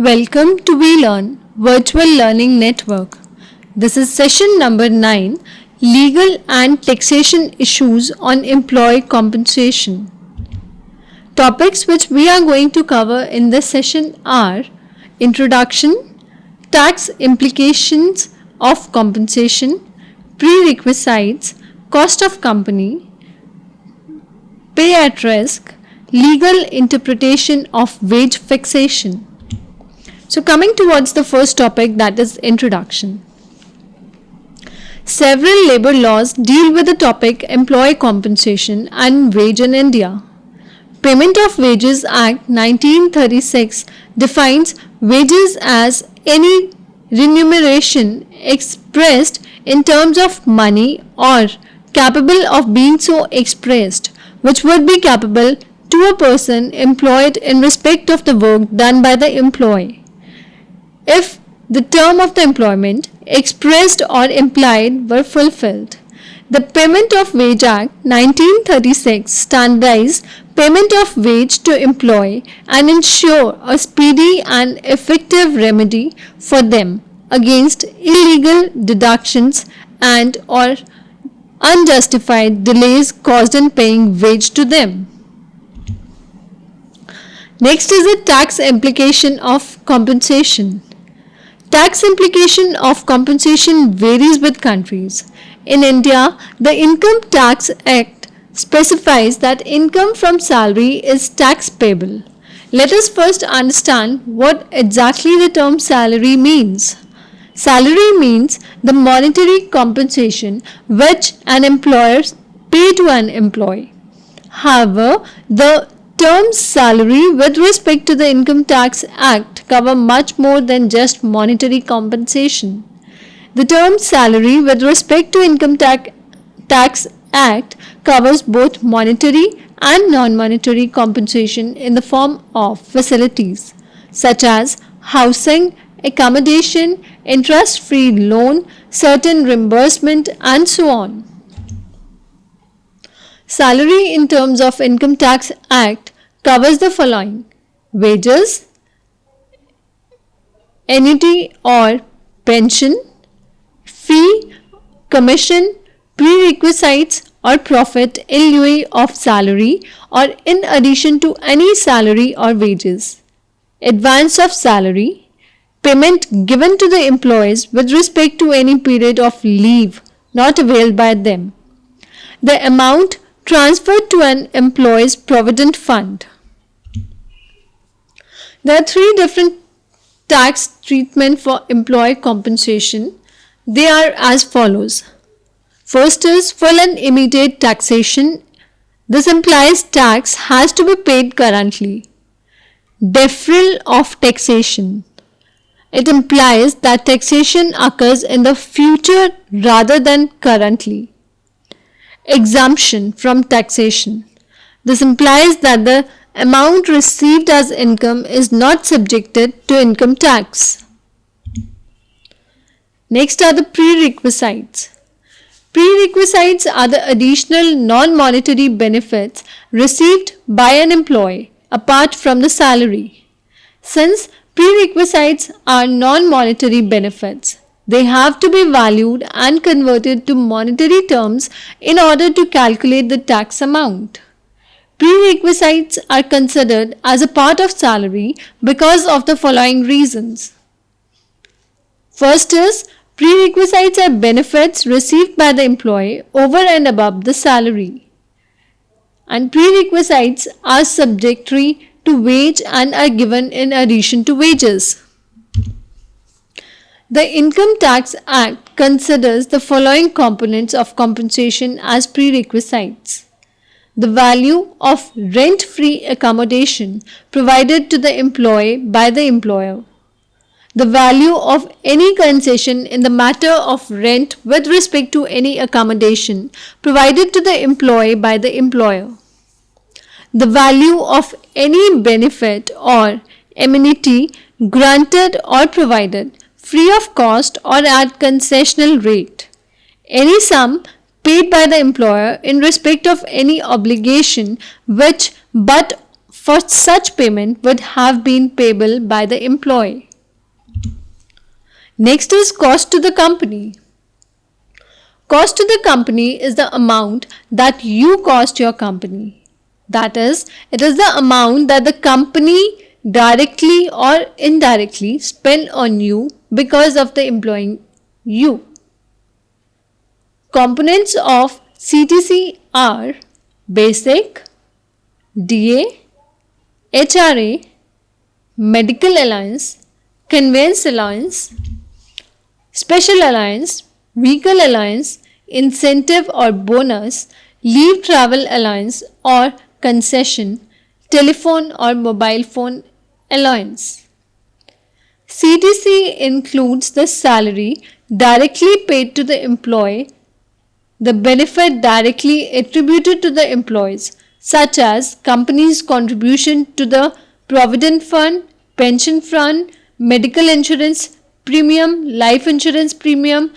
Welcome to We Learn Virtual Learning Network. This is session number 9, Legal and Taxation Issues on Employee Compensation. Topics which we are going to cover in this session are Introduction, Tax Implications of Compensation, Prerequisites, Cost of Company, Pay at Risk, Legal Interpretation of Wage Fixation. So coming towards the first topic, that is introduction. Several labor laws deal with the topic employee compensation and wage in India. Payment of Wages Act 1936 defines wages as any remuneration expressed in terms of money or capable of being so expressed, which would be capable to a person employed in respect of the work done by the employee, if the term of the employment, expressed or implied, were fulfilled. The Payment of Wage Act 1936 standardized payment of wage to employee and ensure a speedy and effective remedy for them against illegal deductions and or unjustified delays caused in paying wage to them. Next is the tax implication of compensation. Tax implication of compensation varies with countries. In India, the Income Tax Act specifies that income from salary is tax payable. Let us first understand what exactly the term salary means. Salary means the monetary compensation which an employer pays to an employee. However, the terms salary with respect to the Income Tax Act cover much more than just monetary compensation. The term salary with respect to Income Tax Act covers both monetary and non-monetary compensation in the form of facilities such as housing, accommodation, interest-free loan, certain reimbursement, and so on. Salary in terms of Income Tax Act covers the following: wages, annuity or pension, fee, commission, prerequisites or profit in lieu of salary or in addition to any salary or wages, advance of salary, payment given to the employees with respect to any period of leave not availed by them, the amount transferred to an employee's provident fund. There are three different tax treatment for employee compensation. They are as follows. First is full and immediate taxation. This implies tax has to be paid currently. Deferral of taxation. It implies that taxation occurs in the future rather than currently. Exemption from taxation. This implies that the amount received as income is not subjected to income tax. Next are the prerequisites. Prerequisites are the additional non-monetary benefits received by an employee apart from the salary. Since prerequisites are non-monetary benefits, they have to be valued and converted to monetary terms in order to calculate the tax amount. Prerequisites are considered as a part of salary because of the following reasons. First is, prerequisites are benefits received by the employee over and above the salary. And prerequisites are subjectory to wage and are given in addition to wages. The Income Tax Act considers the following components of compensation as prerequisites: the value of rent-free accommodation provided to the employee by the employer, the value of any concession in the matter of rent with respect to any accommodation provided to the employee by the employer, the value of any benefit or amenity granted or provided free of cost or at concessional rate, any sum paid by the employer in respect of any obligation which but for such payment would have been payable by the employee. Next is cost to the company. Cost to the company is the amount that you cost your company. That is, it is the amount that the company directly or indirectly spend on you because of the employing you. Components of CTC are basic, DA, HRA, medical allowance, conveyance allowance, special allowance, vehicle allowance, incentive or bonus, leave travel allowance or concession, telephone or mobile phone allowance. CTC includes the salary directly paid to the employee, the benefit directly attributed to the employees, such as company's contribution to the provident fund, pension fund, medical insurance premium, life insurance premium,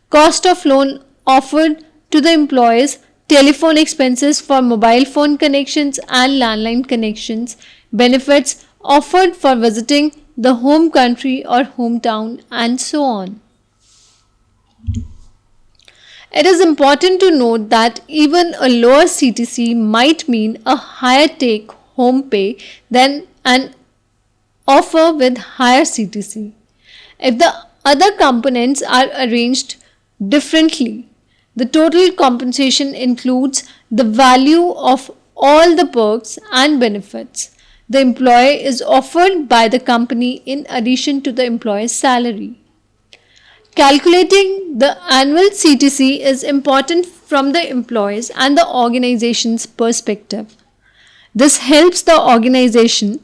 cost of loan offered to the employees, telephone expenses for mobile phone connections and landline connections, benefits offered for visiting the home country or hometown, and so on. It is important to note that even a lower CTC might mean a higher take home pay than an offer with higher CTC. If the other components are arranged differently, the total compensation includes the value of all the perks and benefits the employee is offered by the company in addition to the employee's salary. Calculating the annual CTC is important from the employee's and the organization's perspective. This helps the organization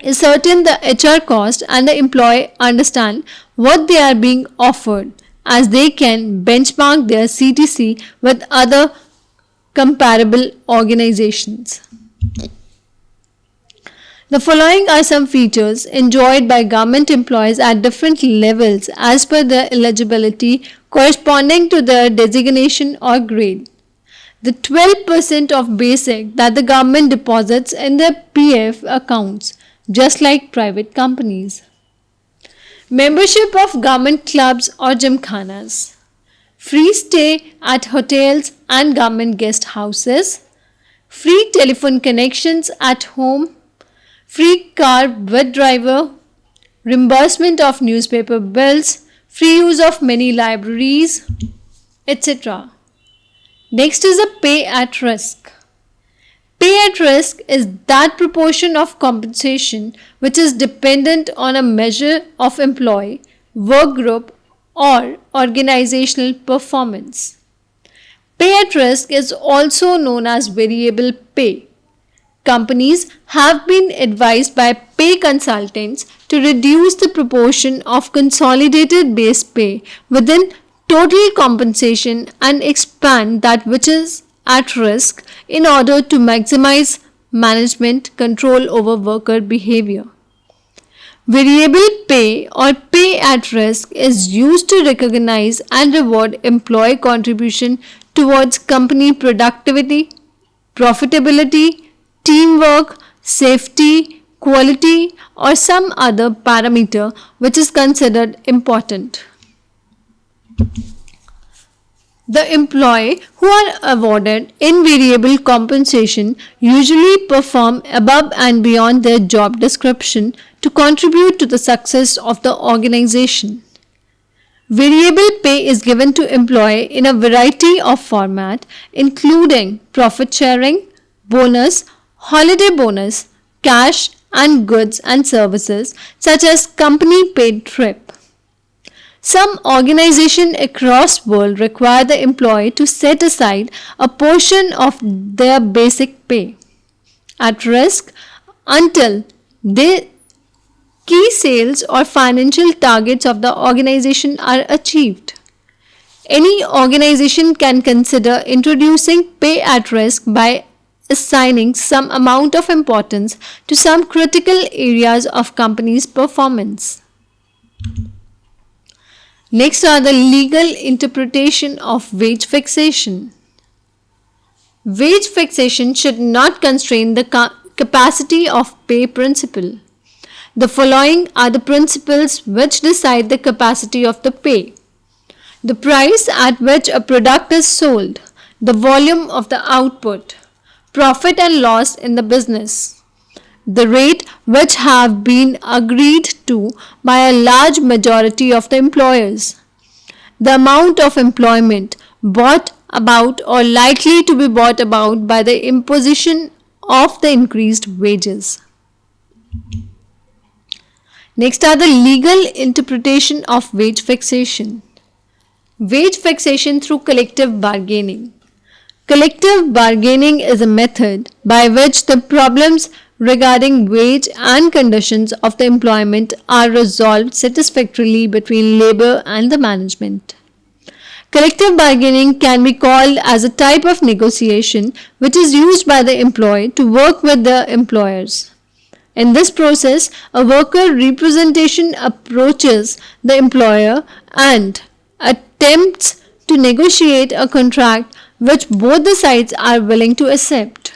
ascertain the HR cost and the employee understand what they are being offered, as they can benchmark their CTC with other comparable organizations. The following are some features enjoyed by government employees at different levels as per their eligibility corresponding to their designation or grade. The 12% of basic that the government deposits in their PF accounts, just like private companies. Membership of government clubs or gymkhanas. Free stay at hotels and government guest houses. Free telephone connections at home. Free car with driver, reimbursement of newspaper bills, free use of many libraries, etc. Next is a pay at risk. Pay at risk is that proportion of compensation which is dependent on a measure of employee, work group or organizational performance. Pay at risk is also known as variable pay. Companies have been advised by pay consultants to reduce the proportion of consolidated base pay within total compensation and expand that which is at risk in order to maximize management control over worker behavior. Variable pay or pay at risk is used to recognize and reward employee contribution towards company productivity, profitability, teamwork, safety, quality, or some other parameter which is considered important. The employee who are awarded invariable compensation usually perform above and beyond their job description to contribute to the success of the organization. Variable pay is given to employee in a variety of format, including profit sharing, bonus, holiday bonus, cash and goods and services such as company paid trip. Some organizations across world require the employee to set aside a portion of their basic pay at risk until the key sales or financial targets of the organization are achieved. Any organization can consider introducing pay at risk by assigning some amount of importance to some critical areas of company's performance. Next are the legal interpretation of wage fixation. Wage fixation should not constrain the capacity of pay principle. The following are the principles which decide the capacity of the pay: the price at which a product is sold, the volume of the output, profit and loss in the business, the rate which have been agreed to by a large majority of the employers, the amount of employment brought about or likely to be brought about by the imposition of the increased wages. Next are the legal interpretation of wage fixation. Wage fixation through collective bargaining. Collective bargaining is a method by which the problems regarding wage and conditions of the employment are resolved satisfactorily between labor and the management. Collective bargaining can be called as a type of negotiation which is used by the employee to work with the employers. In this process, a worker representation approaches the employer and attempts to negotiate a contract which both the sides are willing to accept.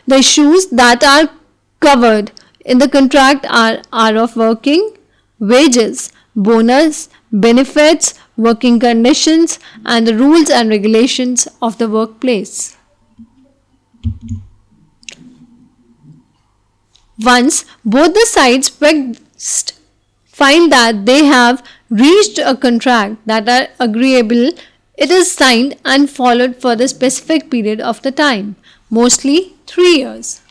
The issues that are covered in the contract are hour of working, wages, bonus, benefits, working conditions, and the rules and regulations of the workplace. Once both the sides find that they have reached a contract that are agreeable, it is signed and followed for the specific period of the time, mostly 3 years.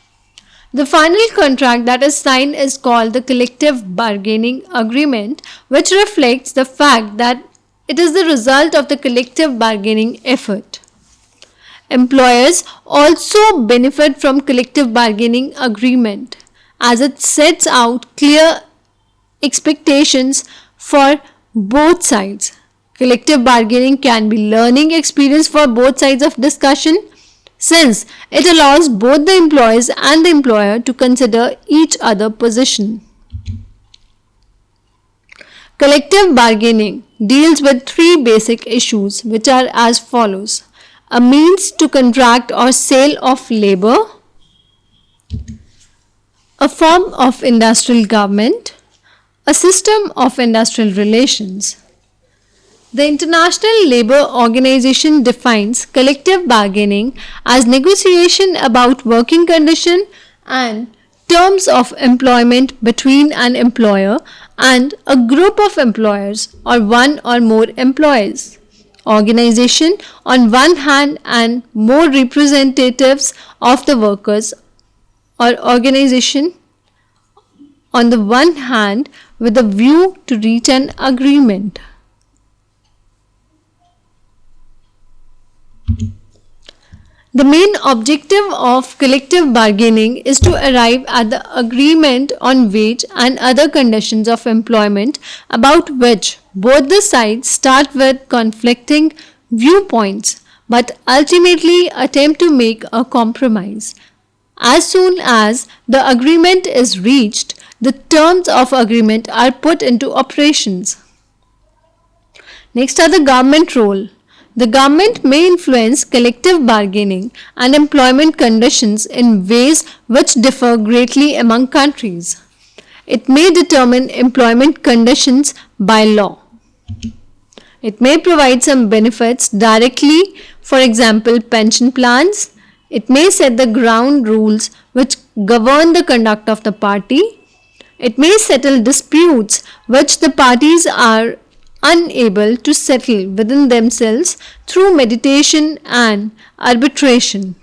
The final contract that is signed is called the collective bargaining agreement, which reflects the fact that it is the result of the collective bargaining effort. Employers also benefit from collective bargaining agreement as it sets out clear expectations for both sides. Collective bargaining can be learning experience for both sides of discussion, since it allows both the employees and the employer to consider each other's position. Collective bargaining deals with 3 basic issues which are as follows: a means to contract or sale of labor, a form of industrial government, a system of industrial relations. The International Labour Organization defines collective bargaining as negotiation about working conditions and terms of employment between an employer and a group of employers or one or more employees. Organization on one hand and more representatives of the workers, or organization on the one hand with a view to reach an agreement. The main objective of collective bargaining is to arrive at the agreement on wage and other conditions of employment about which both the sides start with conflicting viewpoints but ultimately attempt to make a compromise. As soon as the agreement is reached, the terms of agreement are put into operations. Next are the government role. The government may influence collective bargaining and employment conditions in ways which differ greatly among countries. It may determine employment conditions by law. It may provide some benefits directly, for example, pension plans. It may set the ground rules which govern the conduct of the party. It may settle disputes which the parties are unable to settle within themselves through mediation and arbitration.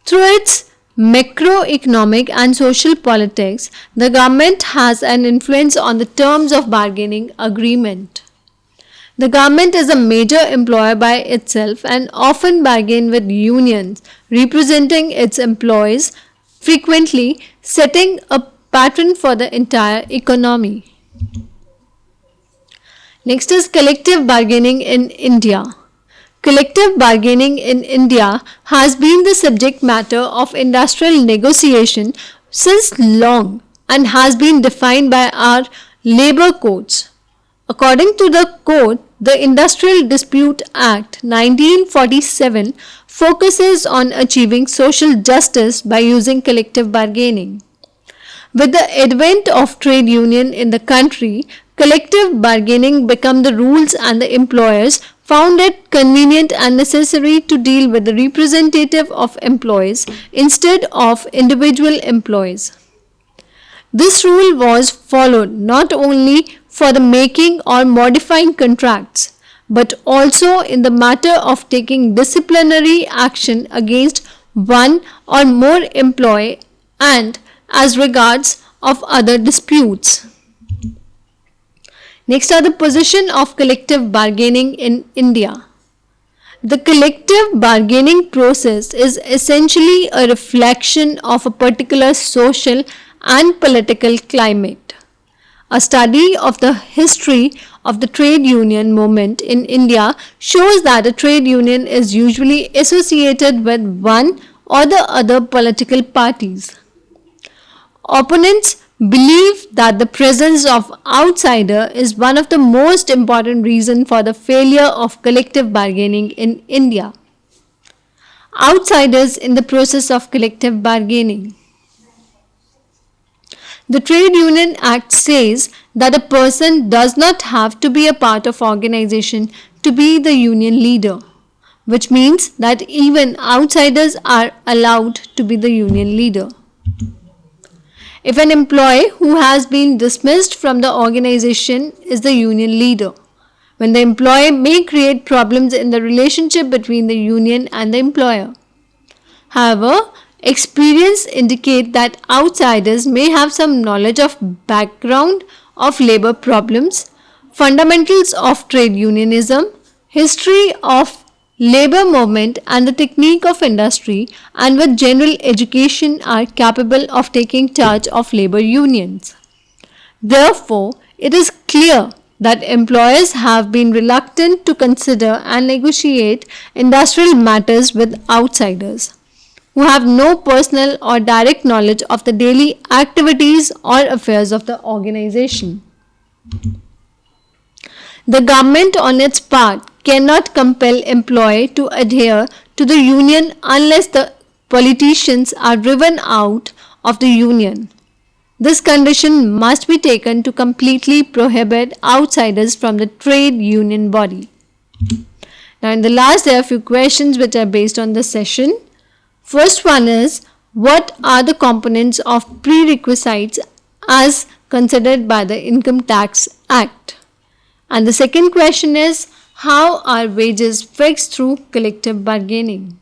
Through its macroeconomic and social politics, the government has an influence on the terms of bargaining agreement. The government is a major employer by itself and often bargains with unions representing its employees, frequently setting a pattern for the entire economy. Next is collective bargaining in India. Collective bargaining in India has been the subject matter of industrial negotiation since long and has been defined by our labour codes. According to the code, the Industrial Dispute Act 1947 focuses on achieving social justice by using collective bargaining. With the advent of trade union in the country, collective bargaining became the rules and the employers found it convenient and necessary to deal with the representative of employees instead of individual employees. This rule was followed not only for the making or modifying contracts, but also in the matter of taking disciplinary action against one or more employee and as regards of other disputes. Next are the position of collective bargaining in India. The collective bargaining process is essentially a reflection of a particular social and political climate. A study of the history of the trade union movement in India shows that a trade union is usually associated with one or the other political parties. Opponents believe that the presence of outsider is one of the most important reasons for the failure of collective bargaining in India. Outsiders in the process of collective bargaining. The Trade Union Act says that a person does not have to be a part of organization to be the union leader, which means that even outsiders are allowed to be the union leader. If an employee who has been dismissed from the organization is the union leader, when the employee may create problems in the relationship between the union and the employer. However, experience indicates that outsiders may have some knowledge of background of labor problems, fundamentals of trade unionism, history of labor movement and the technique of industry, and with general education are capable of taking charge of labor unions. Therefore, it is clear that employers have been reluctant to consider and negotiate industrial matters with outsiders who have no personal or direct knowledge of the daily activities or affairs of the organization. The government on its part cannot compel employee to adhere to the union unless the politicians are driven out of the union. This condition must be taken to completely prohibit outsiders from the trade union body. Now in the last there are a few questions which are based on the session. First one is, what are the components of prerequisites as considered by the Income Tax Act? And the second question is, how are wages fixed through collective bargaining?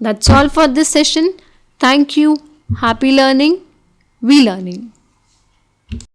That's all for this session. Thank you. Happy learning. We learning.